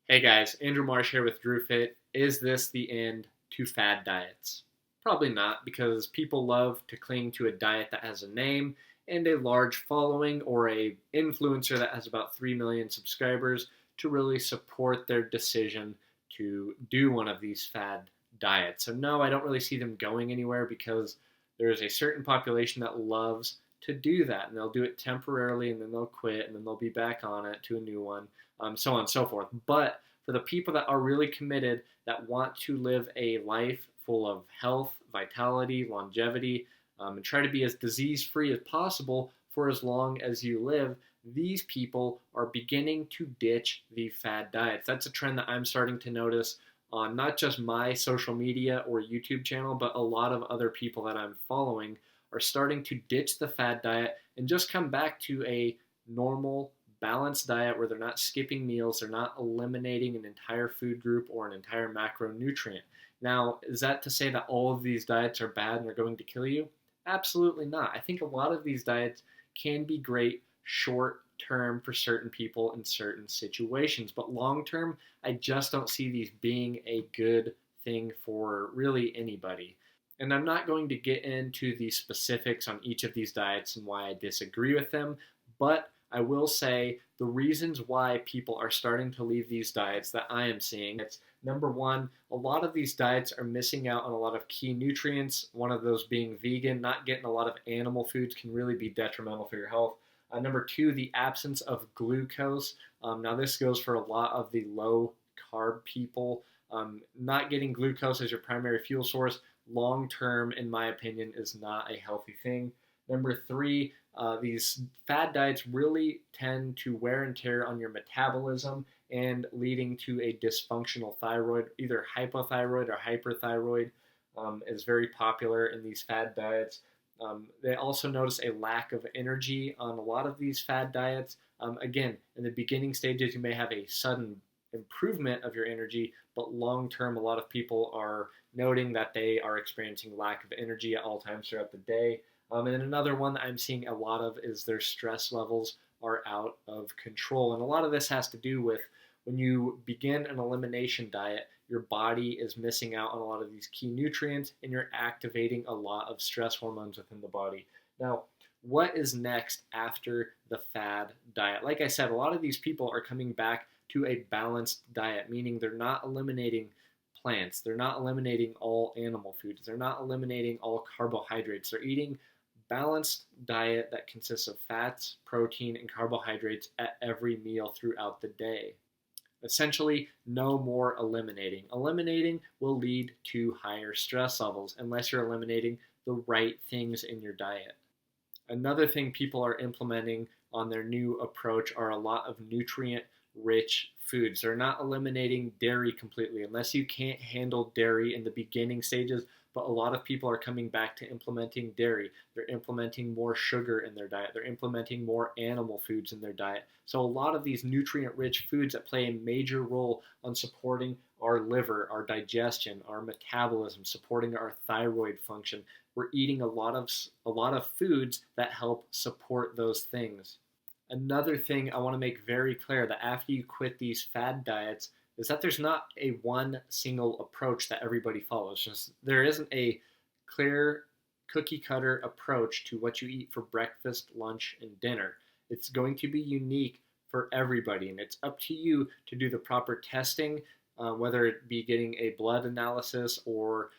Hey guys, Andrew Marsh here with DrewFit. Is this the end to fad diets? Probably not, because people love to cling to a diet that has a name and a large following, or a influencer that has about 3 million subscribers to really support their decision to do one of these fad diets. So no, I don't really see them going anywhere, because there is a certain population that loves to do that, and they'll do it temporarily and then they'll quit and then they'll be back on it to a new one, so on and so forth. But for the people that are really committed, that want to live a life full of health, vitality, longevity, and try to be as disease free as possible for as long as you live, these people are beginning to ditch the fad diets. That's a trend that I'm starting to notice on not just my social media or YouTube channel, but a lot of other people that I'm following are starting to ditch the fad diet and just come back to a normal, balanced diet where they're not skipping meals, they're not eliminating an entire food group or an entire macronutrient. Now, is that to say that all of these diets are bad and they're going to kill you? Absolutely not. I think a lot of these diets can be great short term for certain people in certain situations, but long term, I just don't see these being a good thing for really anybody. And I'm not going to get into the specifics on each of these diets and why I disagree with them, but I will say the reasons why people are starting to leave these diets that I am seeing. It's number one, a lot of these diets are missing out on a lot of key nutrients. One of those being vegan. Not getting a lot of animal foods can really be detrimental for your health. Number two, the absence of glucose. Now, this goes for a lot of the low carb people. Not getting glucose as your primary fuel source long term, in my opinion, is not a healthy thing. Number three, these fad diets really tend to wear and tear on your metabolism and leading to a dysfunctional thyroid. Either hypothyroid or hyperthyroid is very popular in these fad diets. They also notice a lack of energy on a lot of these fad diets. Again, in the beginning stages, you may have a sudden improvement of your energy, but long term, a lot of people are noting that they are experiencing lack of energy at all times throughout the day. And then another one that I'm seeing a lot of is their stress levels are out of control. And a lot of this has to do with when you begin an elimination diet, your body is missing out on a lot of these key nutrients and you're activating a lot of stress hormones within the body. Now, what is next after the fad diet? Like I said, a lot of these people are coming back to a balanced diet, meaning they're not eliminating plants, they're not eliminating all animal foods, they're not eliminating all carbohydrates. They're eating balanced diet that consists of fats, protein, and carbohydrates at every meal throughout the day. Essentially, no more eliminating. Eliminating will lead to higher stress levels unless you're eliminating the right things in your diet. Another thing people are implementing on their new approach are a lot of nutrient rich foods. They're not eliminating dairy completely unless you can't handle dairy in the beginning stages, but a lot of people are coming back to implementing dairy. They're implementing more sugar in their diet. They're implementing more animal foods in their diet. So a lot of these nutrient rich foods that play a major role on supporting our liver, our digestion, our metabolism, supporting our thyroid function. We're eating a lot of foods that help support those things. Another thing I want to make very clear that after you quit these fad diets is that there's not a one single approach that everybody follows. Just there isn't a clear cookie cutter approach to what you eat for breakfast, lunch, and dinner. It's going to be unique for everybody, and it's up to you to do the proper testing, whether it be getting a blood analysis or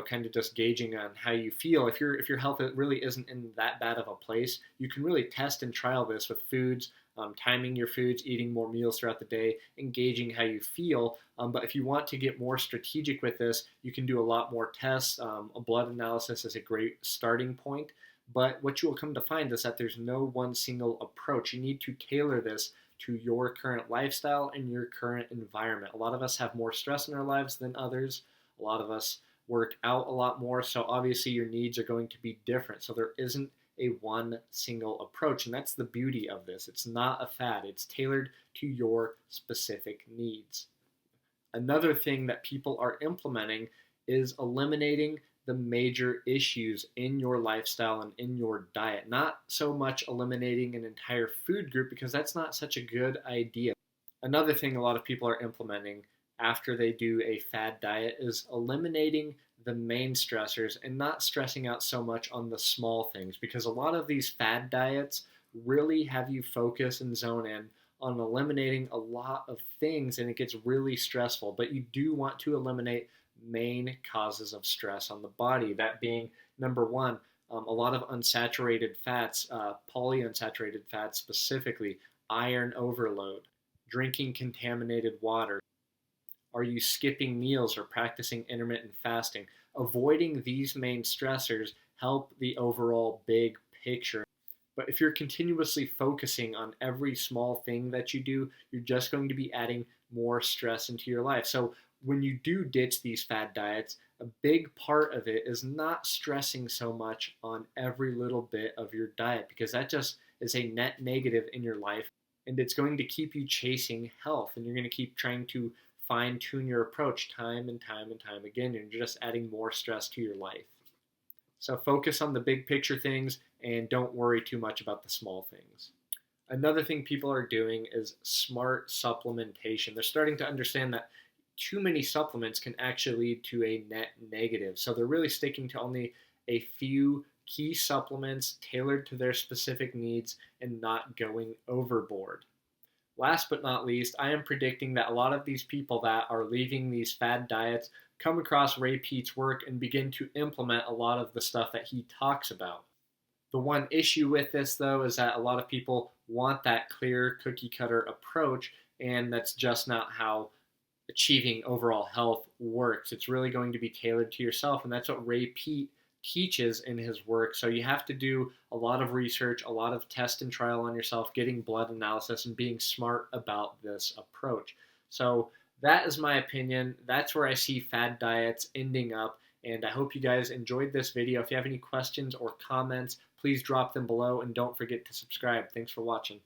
kind of just gauging on how you feel. If your health really isn't in that bad of a place, you can really test and trial this with foods, timing your foods, eating more meals throughout the day, engaging how you feel. But if you want to get more strategic with this, you can do a lot more tests. A blood analysis is a great starting point. But what you will come to find is that there's no one single approach. You need to tailor this to your current lifestyle and your current environment. A lot of us have more stress in our lives than others. A lot of us work out a lot more, so obviously your needs are going to be different. So there isn't a one single approach, and that's the beauty of this. It's not a fad, it's tailored to your specific needs. Another thing that people are implementing is eliminating the major issues in your lifestyle and in your diet. Not so much eliminating an entire food group, because that's not such a good idea. Another thing a lot of people are implementing after they do a fad diet is eliminating the main stressors and not stressing out so much on the small things, because a lot of these fad diets really have you focus and zone in on eliminating a lot of things, and it gets really stressful. But you do want to eliminate main causes of stress on the body, that being number one, a lot of unsaturated fats, polyunsaturated fats specifically, iron overload, drinking contaminated water. Are you skipping meals or practicing intermittent fasting? Avoiding these main stressors help the overall big picture. But if you're continuously focusing on every small thing that you do, you're just going to be adding more stress into your life. So when you do ditch these fad diets, a big part of it is not stressing so much on every little bit of your diet, because that just is a net negative in your life, and it's going to keep you chasing health, and you're going to keep trying to fine tune your approach time and time and time again, and you're just adding more stress to your life. So focus on the big picture things and don't worry too much about the small things. Another thing people are doing is smart supplementation. They're starting to understand that too many supplements can actually lead to a net negative. So they're really sticking to only a few key supplements tailored to their specific needs and not going overboard. Last but not least, I am predicting that a lot of these people that are leaving these fad diets come across Ray Peat's work and begin to implement a lot of the stuff that he talks about. The one issue with this, though, is that a lot of people want that clear cookie cutter approach, and that's just not how achieving overall health works. It's really going to be tailored to yourself, and that's what Ray Peat teaches in his work. So you have to do a lot of research, a lot of test and trial on yourself, getting blood analysis, and being smart about this approach. So that is my opinion. That's where I see fad diets ending up. And I hope you guys enjoyed this video. If you have any questions or comments, please drop them below, and don't forget to subscribe. Thanks for watching.